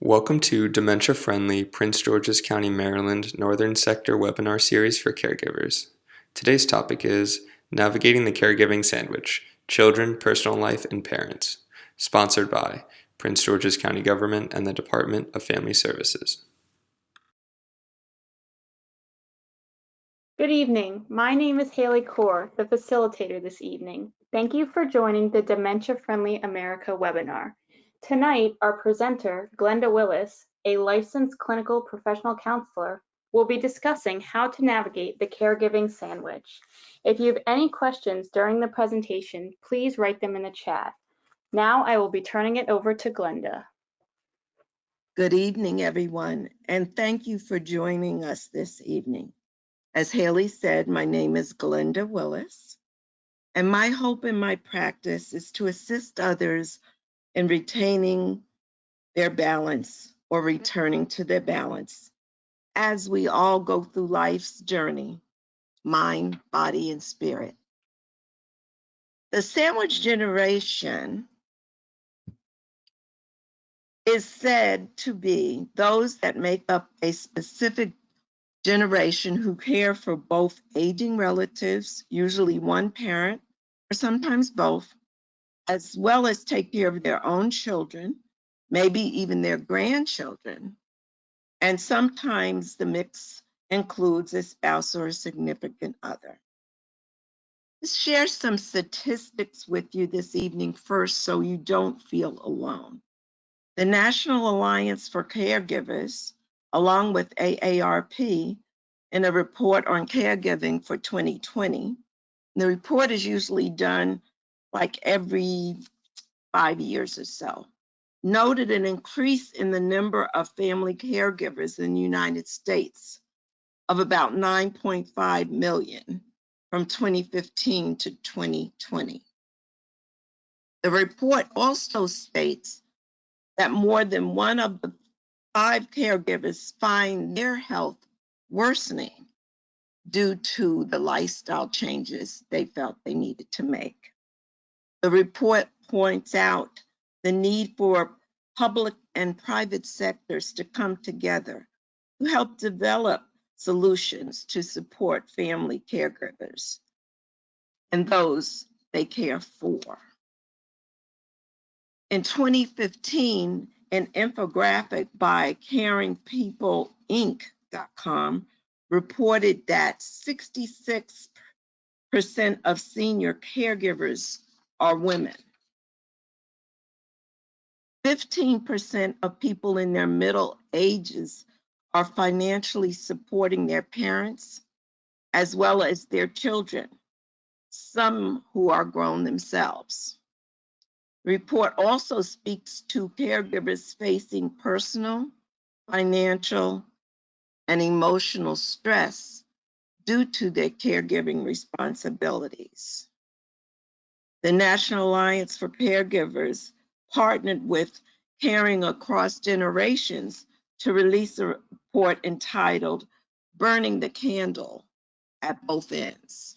Welcome to Dementia-Friendly Prince George's County, Maryland Northern Sector webinar series for caregivers. Today's topic is Navigating the Caregiving Sandwich, Children, Personal Life, and Parents, sponsored by Prince George's County Government and the Department of Family Services. Good evening. My name is Haley Kaur, the facilitator this evening. Thank you for joining the Dementia Friendly America webinar. Tonight, our presenter, Glenda Willis, a licensed clinical professional counselor, will be discussing how to navigate the caregiving sandwich. If you have any questions during the presentation, please write them in the chat. Now I will be turning it over to Glenda. Good evening, everyone, and thank you for joining us this evening. As Haley said, my name is Glenda Willis, and my hope in my practice is to assist others in retaining their balance or returning to their balance as we all go through life's journey, mind, body, and spirit. The sandwich generation is said to be those that make up a specific generation who care for both aging relatives, usually one parent or sometimes both, as well as take care of their own children, maybe even their grandchildren. And sometimes the mix includes a spouse or a significant other. Let's share some statistics with you this evening first so you don't feel alone. The National Alliance for Caregivers, along with AARP, in a report on caregiving for 2020. The report is usually done like every 5 years or so. Noted an increase in the number of family caregivers in the United States of about 9.5 million from 2015 to 2020. The report also states that more than one of the 5 caregivers find their health worsening due to the lifestyle changes they felt they needed to make. The report points out the need for public and private sectors to come together to help develop solutions to support family caregivers and those they care for. In 2015, an infographic by CaringPeopleInc.com reported that 66% of senior caregivers are women. 15% of people in their middle ages are financially supporting their parents as well as their children, some who are grown themselves. The report also speaks to caregivers facing personal, financial, and emotional stress due to their caregiving responsibilities. The National Alliance for Caregivers partnered with Caring Across Generations to release a report entitled Burning the Candle at Both Ends.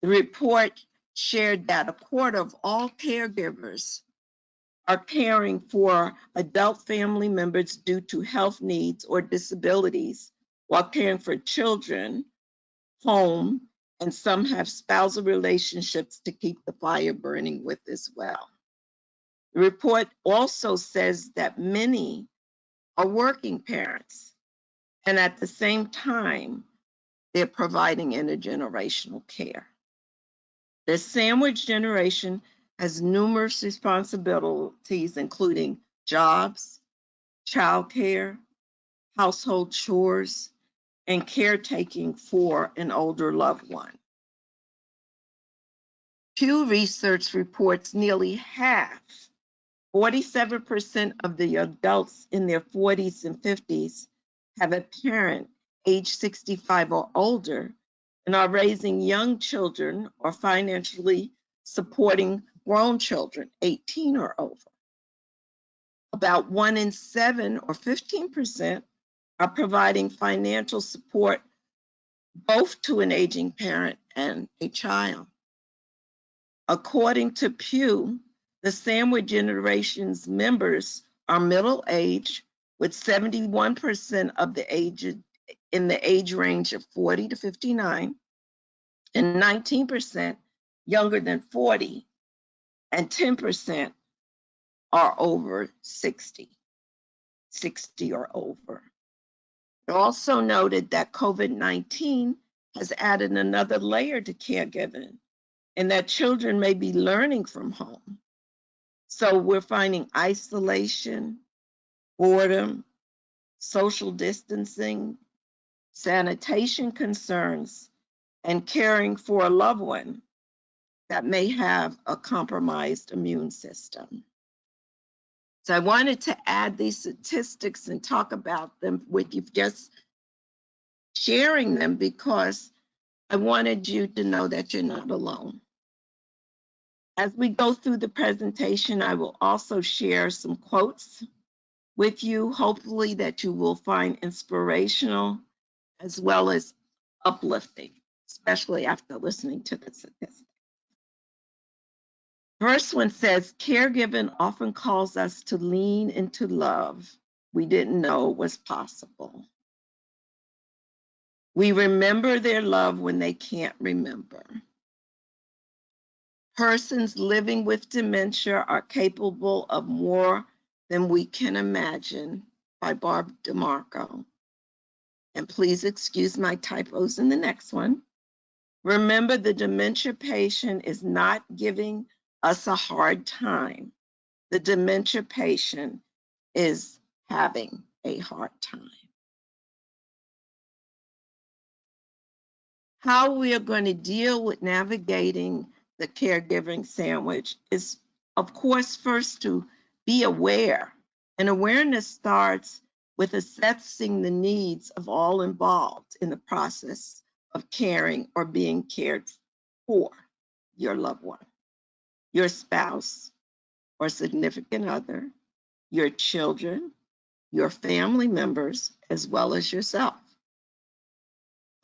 The report shared that a quarter of all caregivers are caring for adult family members due to health needs or disabilities, while caring for children, home, and some have spousal relationships to keep the fire burning with as well. The report also says that many are working parents, and at the same time, they're providing intergenerational care. The sandwich generation has numerous responsibilities, including jobs, childcare, household chores, and caretaking for an older loved one. Pew Research reports nearly half, 47% of the adults in their 40s and 50s have a parent age 65 or older and are raising young children or financially supporting grown children 18 or over. About 1 in 7 or 15% are providing financial support both to an aging parent and a child. According to Pew, the sandwich generation's members are middle age, with 71% of the age in the age range of 40 to 59, and 19% younger than 40, and 10% are over 60 or over. It also noted that COVID-19 has added another layer to caregiving, and that children may be learning from home. So we're finding isolation, boredom, social distancing, sanitation concerns, and caring for a loved one that may have a compromised immune system. So I wanted to add these statistics and talk about them with you, just sharing them, because I wanted you to know that you're not alone. As we go through the presentation, I will also share some quotes with you, hopefully that you will find inspirational as well as uplifting, especially after listening to the statistics. First one says, caregiving often calls us to lean into love we didn't know was possible. We remember their love when they can't remember. Persons living with dementia are capable of more than we can imagine, by Barb DeMarco. And please excuse my typos in the next one. Remember, the dementia patient is not giving us a hard time. The dementia patient is having a hard time. How we are going to deal with navigating the caregiving sandwich is, of course, first to be aware. And awareness starts with assessing the needs of all involved in the process of caring or being cared for your loved one, your spouse or significant other, your children, your family members, as well as yourself.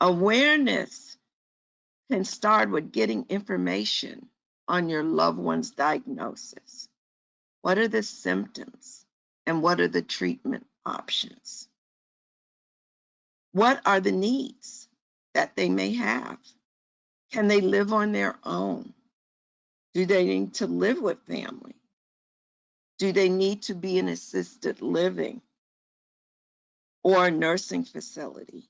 Awareness can start with getting information on your loved one's diagnosis. What are the symptoms and what are the treatment options? What are the needs that they may have? Can they live on their own? Do they need to live with family? Do they need to be in assisted living or a nursing facility?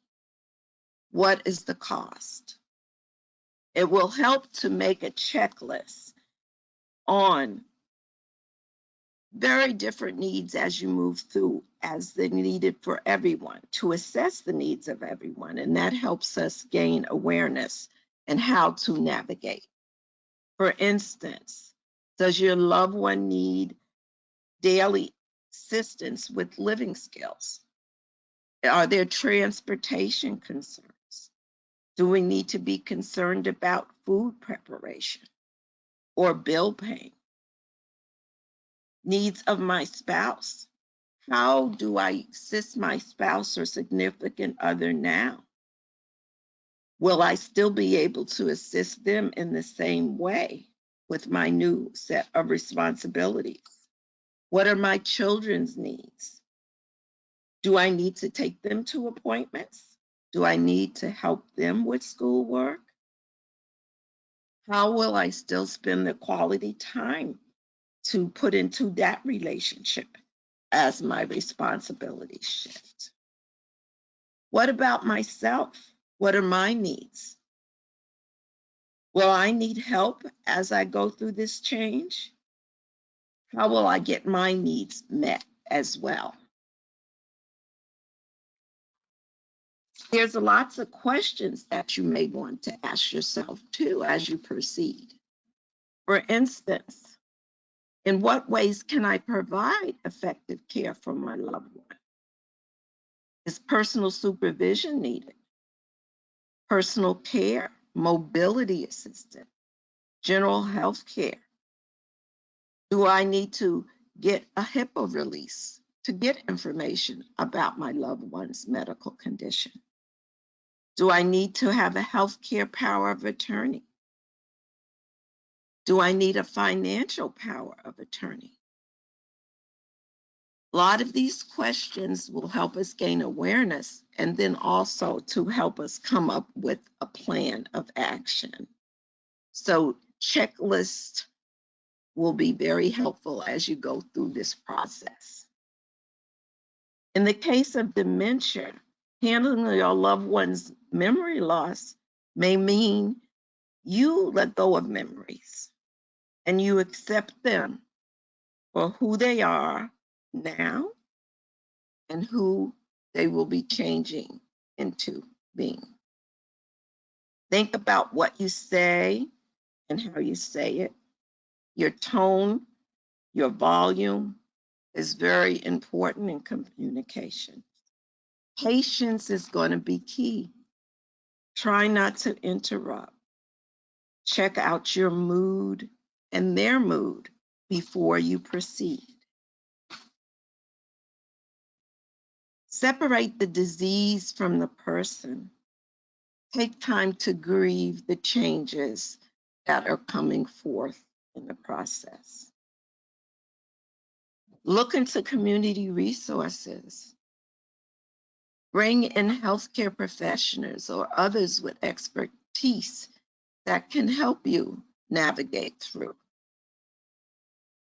What is the cost? It will help to make a checklist on very different needs as you move through, as they're needed for everyone, to assess the needs of everyone. And that helps us gain awareness and how to navigate. For instance, does your loved one need daily assistance with living skills? Are there transportation concerns? Do we need to be concerned about food preparation or bill paying? Needs of my spouse. How do I assist my spouse or significant other now? Will I still be able to assist them in the same way with my new set of responsibilities? What are my children's needs? Do I need to take them to appointments? Do I need to help them with schoolwork? How will I still spend the quality time to put into that relationship as my responsibilities shift? What about myself? What are my needs? Will I need help as I go through this change? How will I get my needs met as well? There's lots of questions that you may want to ask yourself too as you proceed. For instance, in what ways can I provide effective care for my loved one? Is personal supervision needed? Personal care, mobility assistance, general health care? Do I need to get a HIPAA release to get information about my loved one's medical condition? Do I need to have a healthcare power of attorney? Do I need a financial power of attorney? A lot of these questions will help us gain awareness and then also to help us come up with a plan of action. So checklists will be very helpful as you go through this process. In the case of dementia, handling your loved one's memory loss may mean you let go of memories and you accept them for who they are now and who they will be changing into being. Think about what you say and how you say it. Your tone, your volume is very important in communication. Patience is going to be key. Try not to interrupt. Check out your mood and their mood before you proceed. Separate the disease from the person. Take time to grieve the changes that are coming forth in the process. Look into community resources. Bring in healthcare professionals or others with expertise that can help you navigate through.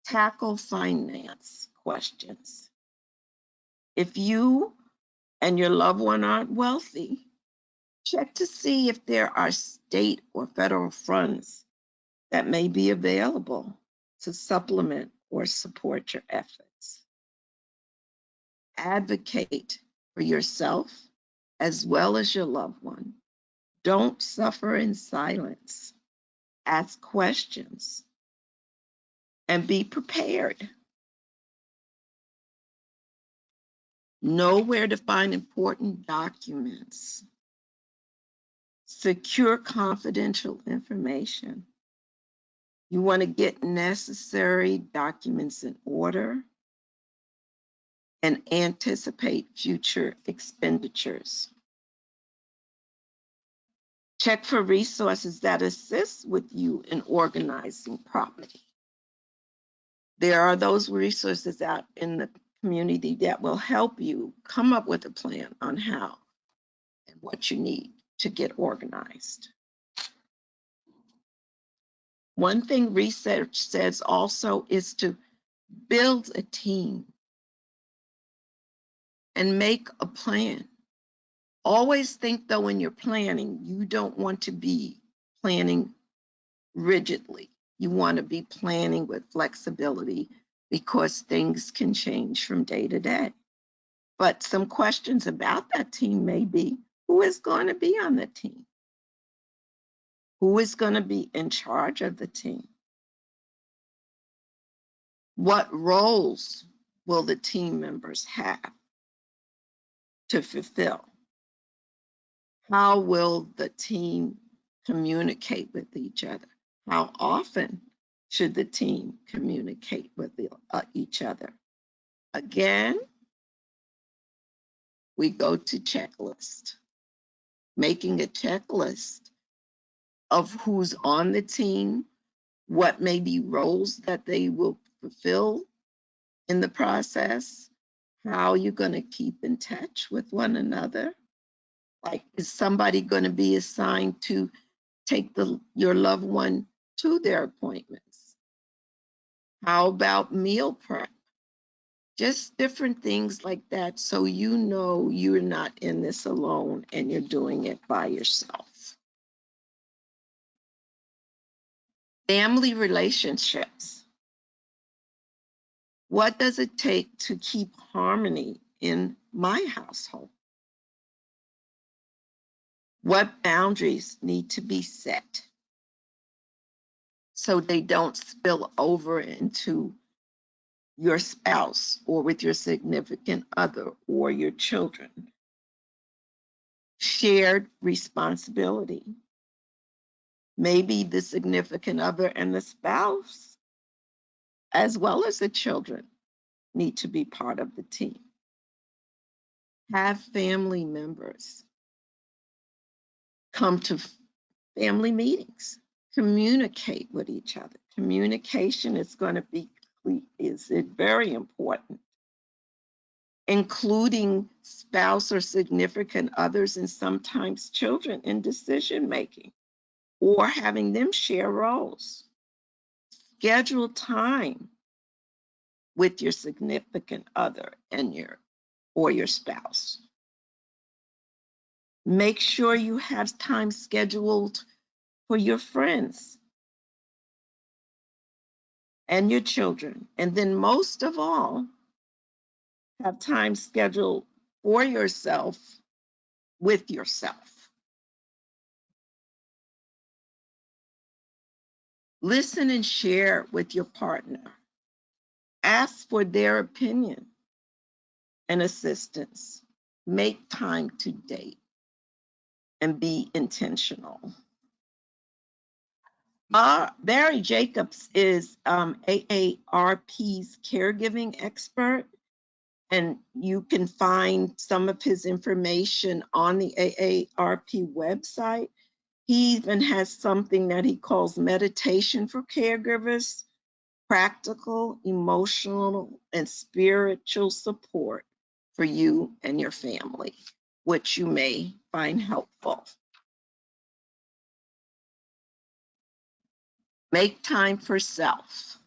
Tackle finance questions. If you and your loved one aren't wealthy, check to see if there are state or federal funds that may be available to supplement or support your efforts. Advocate for yourself as well as your loved one. Don't suffer in silence. Ask questions and be prepared. Know where to find important documents. Secure confidential information. You want to get necessary documents in order and anticipate future expenditures. Check for resources that assist with you in organizing property. There are those resources out in the community that will help you come up with a plan on how and what you need to get organized. One thing research says also is to build a team and make a plan. Always think, though, when you're planning, you don't want to be planning rigidly. You want to be planning with flexibility because things can change from day to day. But some questions about that team may be, who is going to be on the team? Who is going to be in charge of the team? What roles will the team members have to fulfill? How will the team communicate with each other? How often should the team communicate with each other? Again, we go to checklist. Making a checklist of who's on the team, what may be roles that they will fulfill in the process, how you're going to keep in touch with one another. Like, is somebody going to be assigned to take your loved one to their appointments? How about meal prep? Just different things like that, so you know you're not in this alone and you're doing it by yourself. Family relationships. What does it take to keep harmony in my household? What boundaries need to be set so they don't spill over into your spouse or with your significant other or your children? Shared responsibility. Maybe the significant other and the spouse, as well as the children, need to be part of the team. Have family members come to family meetings. Communicate with each other. Communication is going to be very important. including spouse or significant others and sometimes children in decision making, or having them share roles. Schedule time with your significant other and your spouse. Make sure you have time scheduled for your friends and your children. And then most of all, have time scheduled for yourself with yourself. Listen and share with your partner. Ask for their opinion and assistance. Make time to date and be intentional. Barry Jacobs is AARP's caregiving expert, and you can find some of his information on the AARP website. He even has something that he calls meditation for caregivers, practical, emotional, and spiritual support for you and your family, which you may find helpful. Make time for self.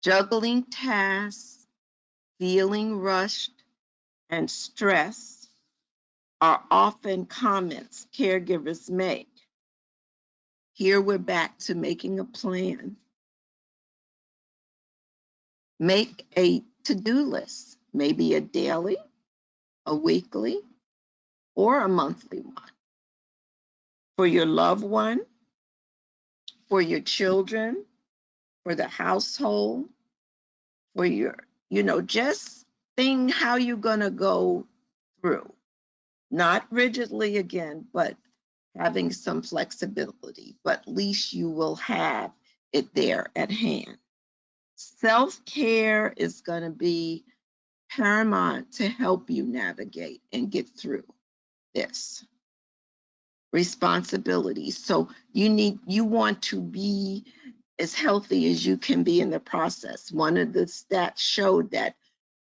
Juggling tasks, feeling rushed, and stress are often comments caregivers make. Here we're back to making a plan. Make a to-do list, maybe a daily, a weekly, or a monthly one. For your loved one, for your children, for the household, for your, just think how you're gonna go through. Not rigidly again, but having some flexibility, but at least you will have it there at hand. Self-care is going to be paramount to help you navigate and get through this responsibility. So you want to be as healthy as you can be in the process. One of the stats showed that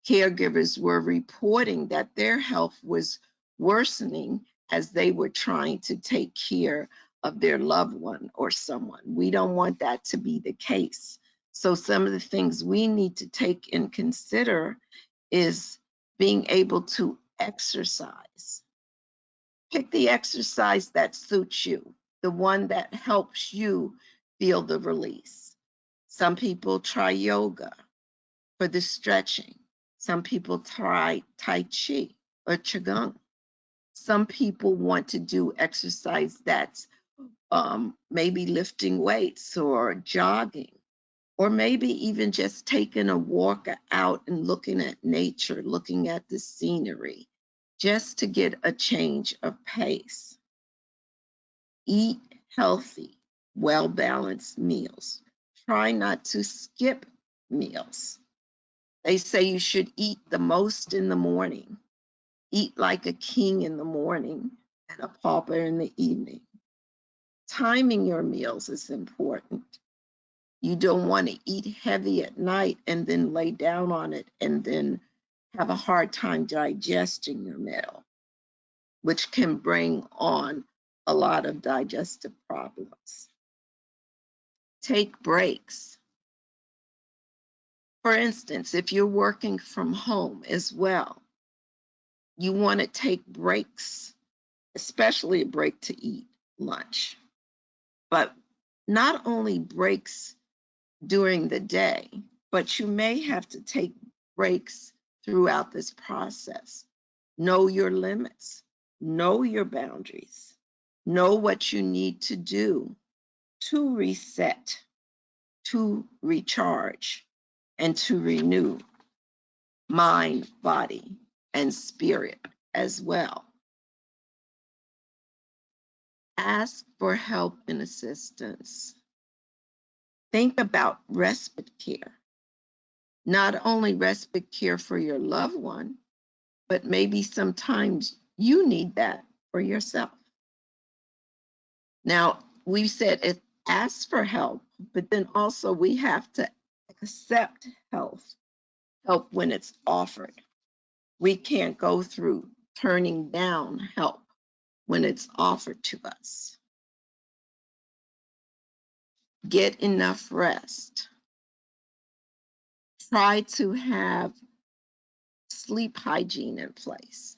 caregivers were reporting that their health was worsening as they were trying to take care of their loved one or someone. We don't want that to be the case. So some of the things we need to take and consider is being able to exercise. Pick the exercise that suits you, the one that helps you feel the release. Some people try yoga for the stretching. Some people try Tai Chi or Qigong. Some people want to do exercise that's maybe lifting weights or jogging, or maybe even just taking a walk out and looking at nature, looking at the scenery, just to get a change of pace. Eat healthy, well-balanced meals. Try not to skip meals. They say you should eat the most in the morning. Eat like a king in the morning and a pauper in the evening. Timing your meals is important. You don't want to eat heavy at night and then lay down on it and then have a hard time digesting your meal, which can bring on a lot of digestive problems. Take breaks. For instance, if you're working from home as well, you want to take breaks, especially a break to eat lunch. But not only breaks during the day, but you may have to take breaks throughout this process. Know your limits, know your boundaries, know what you need to do to reset, to recharge, and to renew mind, body, and spirit as well. Ask for help and assistance. Think about respite care. Not only respite care for your loved one, but maybe sometimes you need that for yourself. Now, we said ask for help, but then also we have to accept help help when it's offered. We can't go through turning down help when it's offered to us. Get enough rest. Try to have sleep hygiene in place,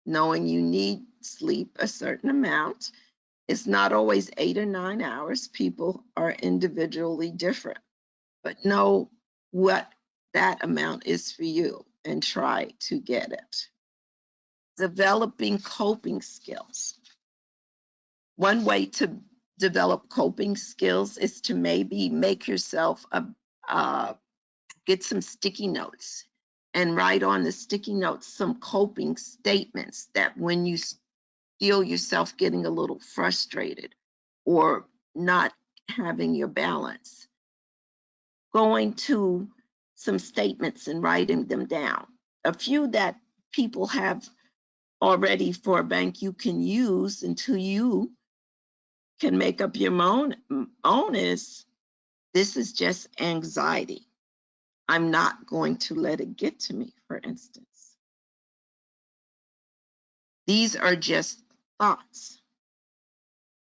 knowing you need sleep a certain amount. It's not always 8 or 9 hours. People are individually different, but know what that amount is for you and try to get it. Developing coping skills. One way to develop coping skills is to maybe make yourself get some sticky notes and write on the sticky notes some coping statements that when you feel yourself getting a little frustrated or not having your balance, going to some statements and writing them down. A few that people have already for a bank you can use until you can make up your own is, this is just anxiety. I'm not going to let it get to me, for instance. These are just thoughts,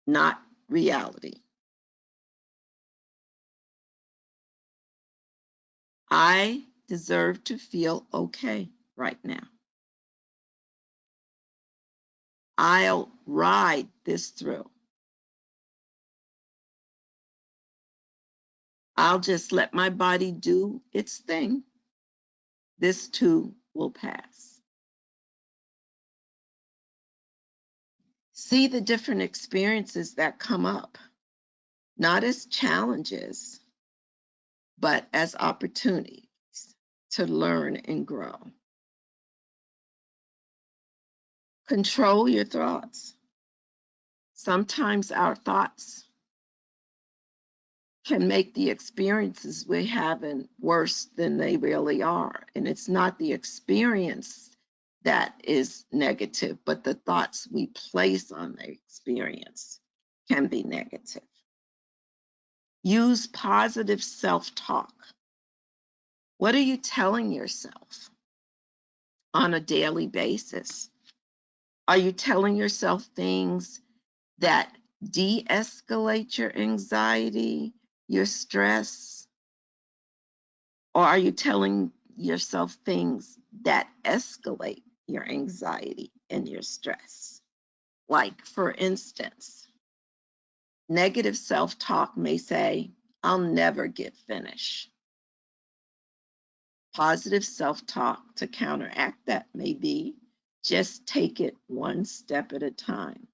not reality. I deserve to feel okay right now. I'll ride this through. I'll just let my body do its thing. This too will pass. See the different experiences that come up, not as challenges, but as opportunities to learn and grow. Control your thoughts. Sometimes our thoughts can make the experiences we're having worse than they really are. And it's not the experience that is negative, but the thoughts we place on the experience can be negative. Use positive self-talk. What are you telling yourself on a daily basis? Are you telling yourself things that de-escalate your anxiety, your stress? Or are you telling yourself things that escalate your anxiety and your stress? Like, for instance, negative self-talk may say, I'll never get finished. Positive self-talk to counteract that may be, just take it one step at a time.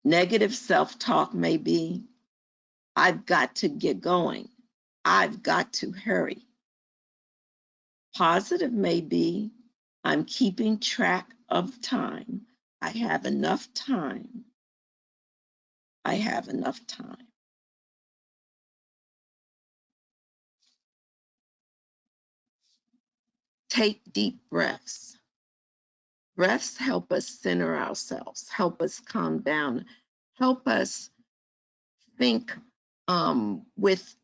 Negative self-talk may be, I've got to get going. I've got to hurry. Positive may be, I'm keeping track of time. I have enough time. I have enough time. Take deep breaths. Breaths help us center ourselves, help us calm down, help us think with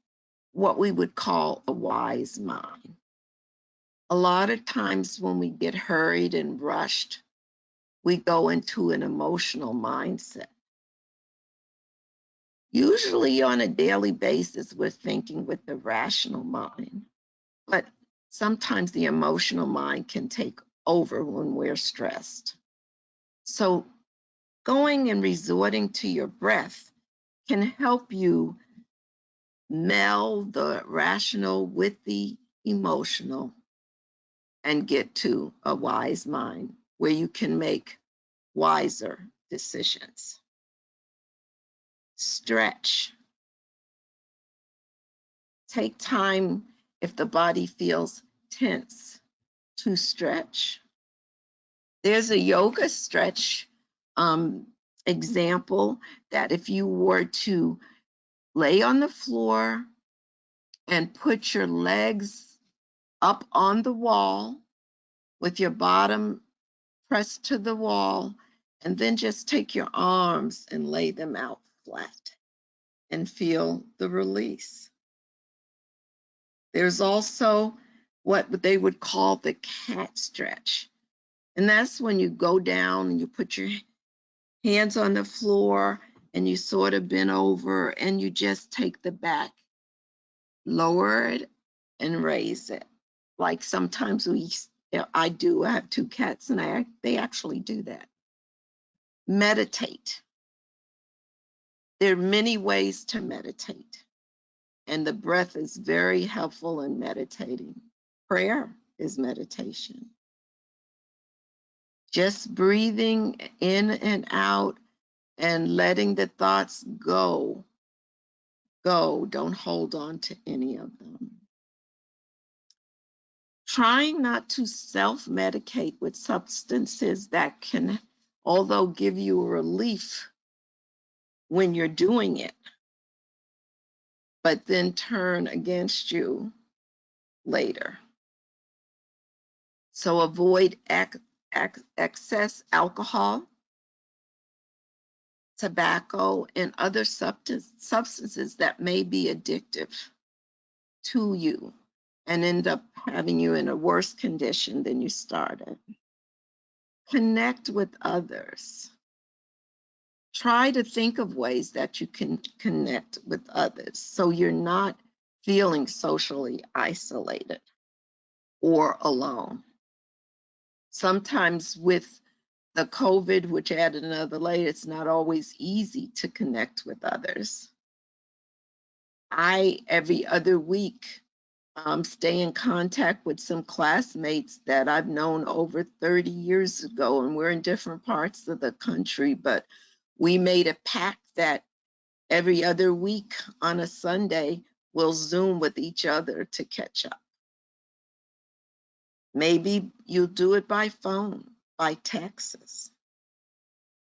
what we would call a wise mind. A lot of times when we get hurried and rushed, we go into an emotional mindset. Usually on a daily basis, we're thinking with the rational mind, but sometimes the emotional mind can take over when we're stressed. So going and resorting to your breath can help you meld the rational with the emotional and get to a wise mind where you can make wiser decisions. Stretch. Take time if the body feels tense to stretch. There's a yoga stretch example that if you were to lay on the floor and put your legs up on the wall with your bottom pressed to the wall, and then just take your arms and lay them out flat. and feel the release. There's also what they would call the cat stretch. And that's when you go down and you put your hands on the floor and you sort of bend over and you just take the back, lower it, and raise it. Like sometimes I have two cats and they actually do that. Meditate. There are many ways to meditate, and the breath is very helpful in meditating. Prayer is meditation. Just breathing in and out and letting the thoughts go. Don't hold on to any of them. Trying not to self-medicate with substances that can, although give you relief when you're doing it, but then turn against you later. So avoid excess alcohol, tobacco, and other substances that may be addictive to you and end up having you in a worse condition than you started. Connect with others. Try to think of ways that you can connect with others so you're not feeling socially isolated or alone. Sometimes with the COVID, which added another layer, it's not always easy to connect with others. Every other week, stay in contact with some classmates that I've known over 30 years ago, and we're in different parts of the country, but we made a pact that every other week on a Sunday, we'll Zoom with each other to catch up. Maybe you'll do it by phone, by texts.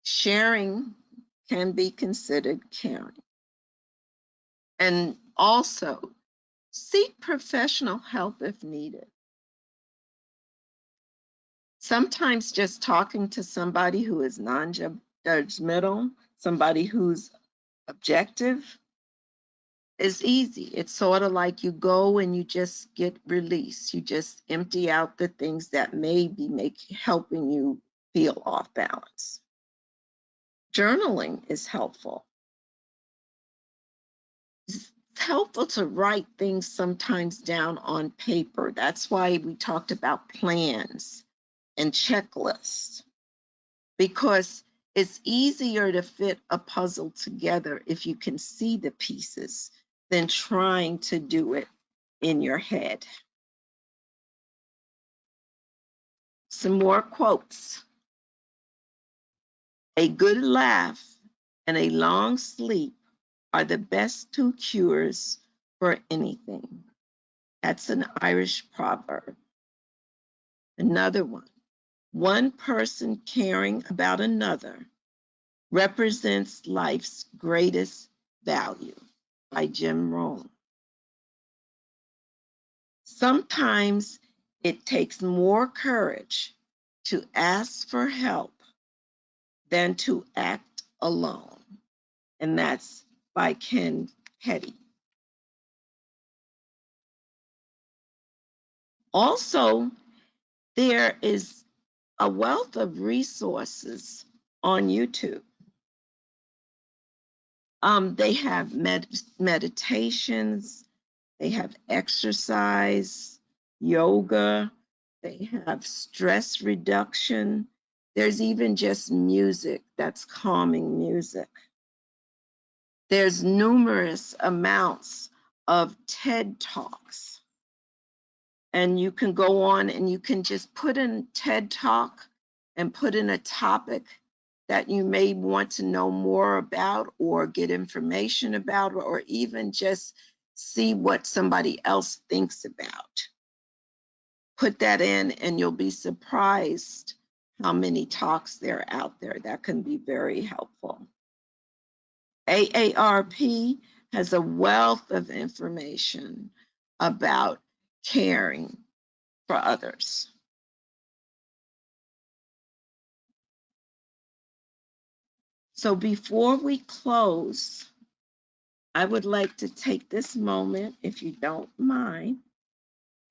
Sharing can be considered caring. And also, seek professional help if needed. Sometimes just talking to somebody who is non-judgmental, somebody who's objective, is easy. It's sort of like you go and you just get release. You just empty out the things that may be helping you feel off balance. Journaling is helpful. It's helpful to write things sometimes down on paper. That's why we talked about plans and checklists, because it's easier to fit a puzzle together if you can see the pieces than trying to do it in your head. Some more quotes. A good laugh and a long sleep are the best two cures for anything. That's an Irish proverb. Another one. One person caring about another represents life's greatest value, by Jim Rohn. Sometimes it takes more courage to ask for help than to act alone. And that's by Ken Petty. Also, there is a wealth of resources on YouTube. They have meditations, they have exercise, yoga, they have stress reduction. There's even just music, that's calming music. There's numerous amounts of TED Talks. And you can go on and you can just put in TED Talk and put in a topic that you may want to know more about or get information about, or even just see what somebody else thinks about. Put that in and you'll be surprised how many talks there are out there that can be very helpful. AARP has a wealth of information about caring for others. So before we close, I would like to take this moment, if you don't mind,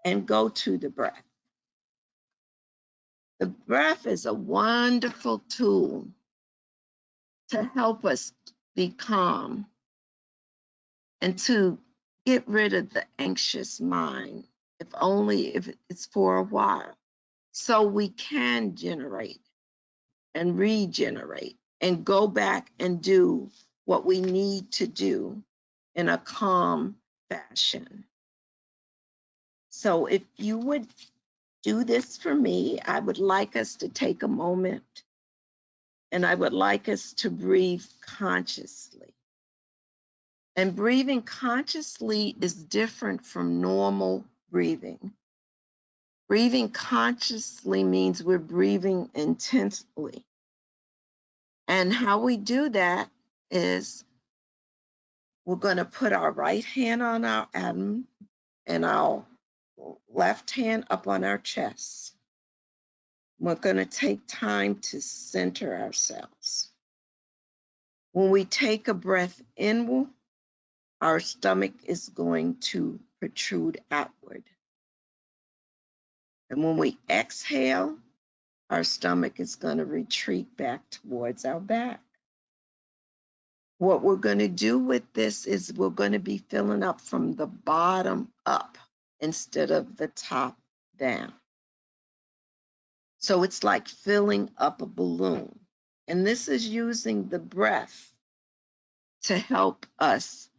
and go to the breath. The breath is a wonderful tool to help us be calm and to get rid of the anxious mind, if only if it's for a while, so we can generate and regenerate and go back and do what we need to do in a calm fashion. So if you would do this for me, I would like us to take a moment and I would like us to breathe consciously. And breathing consciously is different from normal breathing. Breathing consciously means we're breathing intensely. And how we do that is we're going to put our right hand on our abdomen and our left hand up on our chest. We're going to take time to center ourselves. When we take a breath inward, our stomach is going to protrude outward. And when we exhale, our stomach is going to retreat back towards our back. What we're going to do with this is we're going to be filling up from the bottom up instead of the top down. So it's like filling up a balloon. And this is using the breath to help us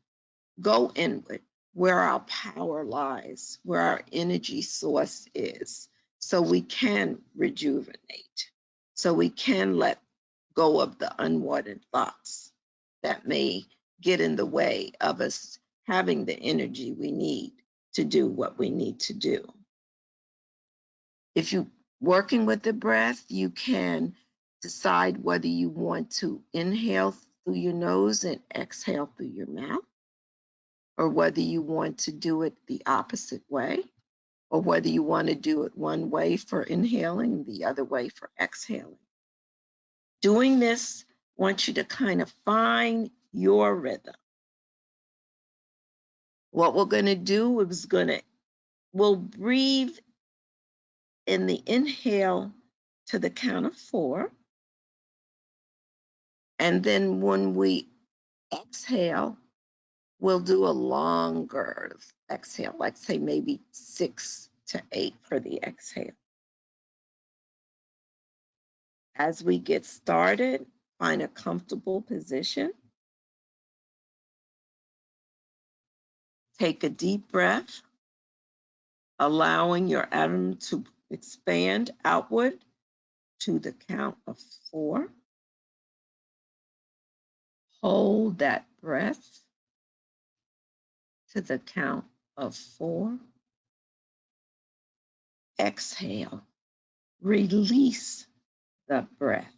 go inward, where our power lies, where our energy source is, so we can rejuvenate, so we can let go of the unwanted thoughts that may get in the way of us having the energy we need to do what we need to do. If you're working with the breath, you can decide whether you want to inhale through your nose and exhale through your mouth, or whether you want to do it the opposite way, or whether you want to do it one way for inhaling and the other way for exhaling. Doing this wants you to kind of find your rhythm. What we're going to do is we'll breathe in the inhale to the count of 4. And then when we exhale, we'll do a longer exhale, like say maybe 6 to 8 for the exhale. As we get started, find a comfortable position. Take a deep breath, allowing your abdomen to expand outward to the count of 4. Hold that breath to the count of 4. Exhale. Release the breath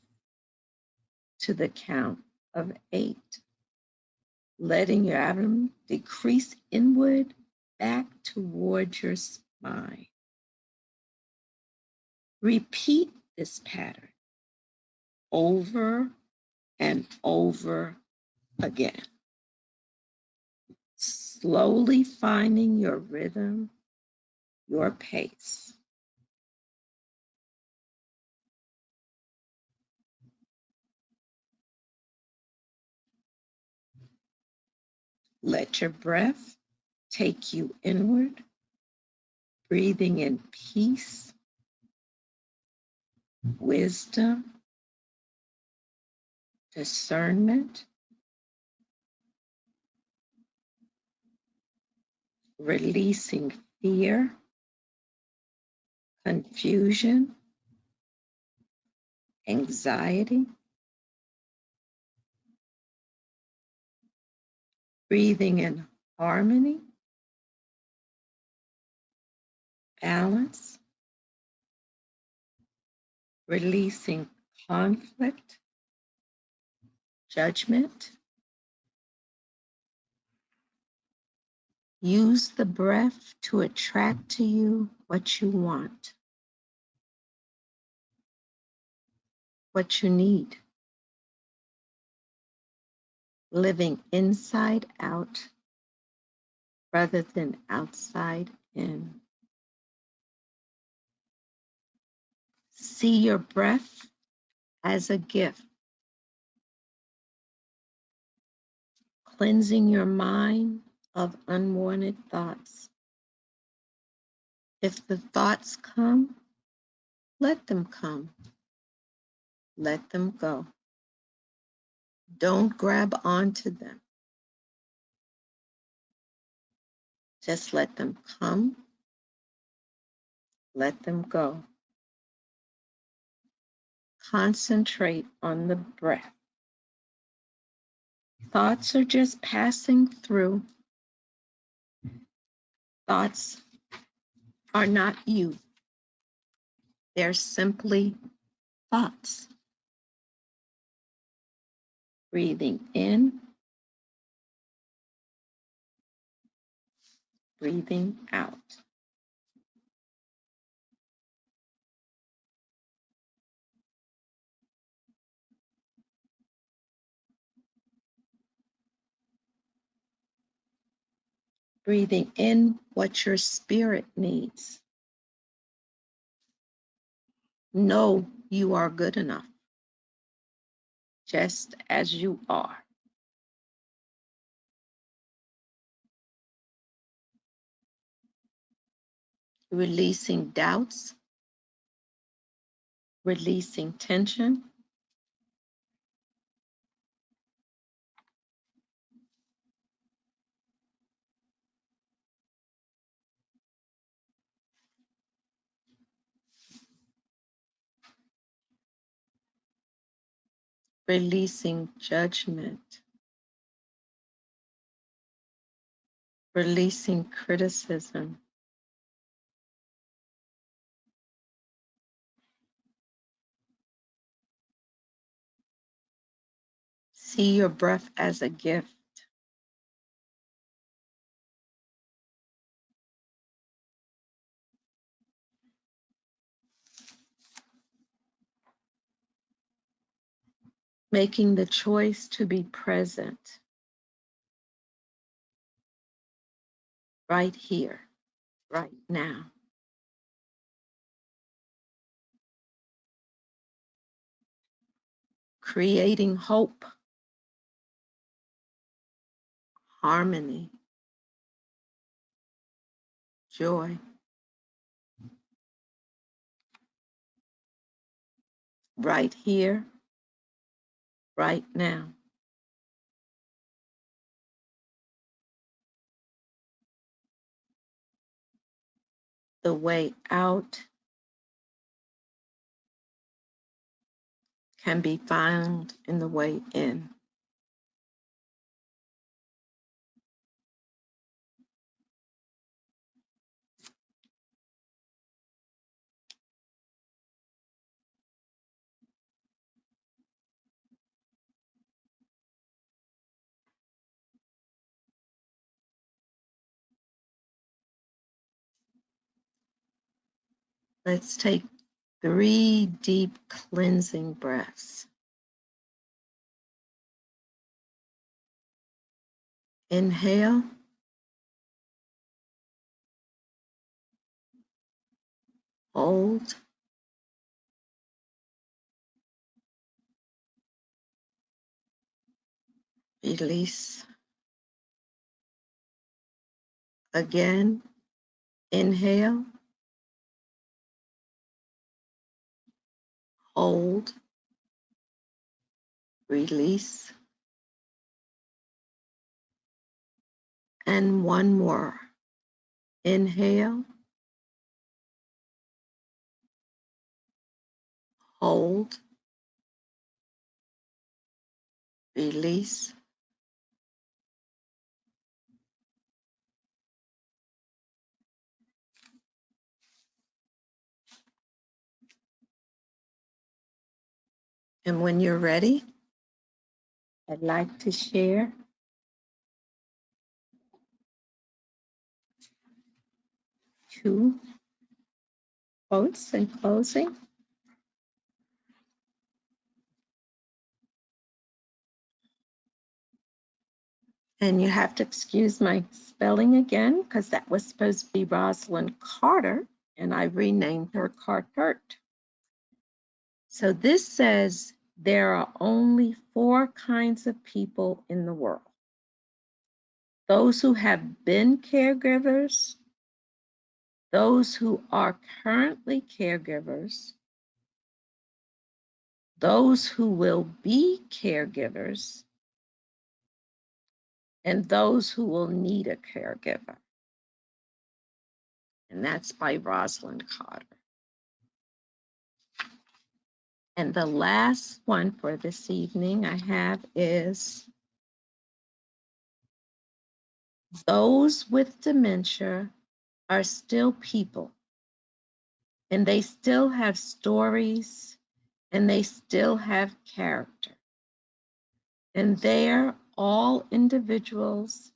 to the count of 8. Letting your abdomen decrease inward back towards your spine. Repeat this pattern over and over again. Slowly finding your rhythm, your pace. Let your breath take you inward, breathing in peace, wisdom, discernment, releasing fear, confusion, anxiety, breathing in harmony, balance, releasing conflict, judgment. Use the breath to attract to you what you want, what you need. living inside out rather than outside in. See your breath as a gift, cleansing your mind of unwanted thoughts. If the thoughts come, let them come. Let them go. Don't grab onto them. Just let them come. Let them go. Concentrate on the breath. Thoughts are just passing through. Thoughts are not you. They're simply thoughts. Breathing in, breathing out. Breathing in what your spirit needs. Know you are good enough, just as you are. Releasing doubts, releasing tension, releasing judgment, releasing criticism, see your breath as a gift, making the choice to be present right here, right now. Creating hope, harmony, joy, right here, right now. The way out can be found in the way in. Let's take 3 deep cleansing breaths. Inhale, hold, release. Again, inhale, hold, release. And one more. Inhale, hold, release. And when you're ready, I'd like to share 2 quotes in closing. And you have to excuse my spelling again, because that was supposed to be Rosalind Carter, and I renamed her Cartert. So this says there are only 4 kinds of people in the world: those who have been caregivers, those who are currently caregivers, those who will be caregivers, and those who will need a caregiver. And that's by Rosalind Carter. And the last one for this evening I have is those with dementia are still people, and they still have stories, and they still have character. And they're all individuals,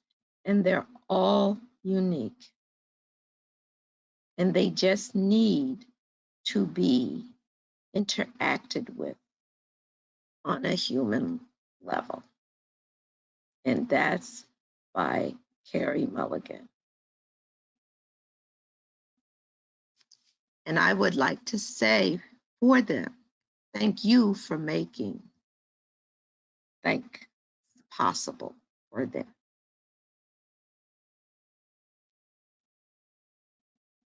and they're all unique. And they just need to be interacted with on a human level. And that's by Carrie Mulligan. And I would like to say for them, thank you for making think possible for them.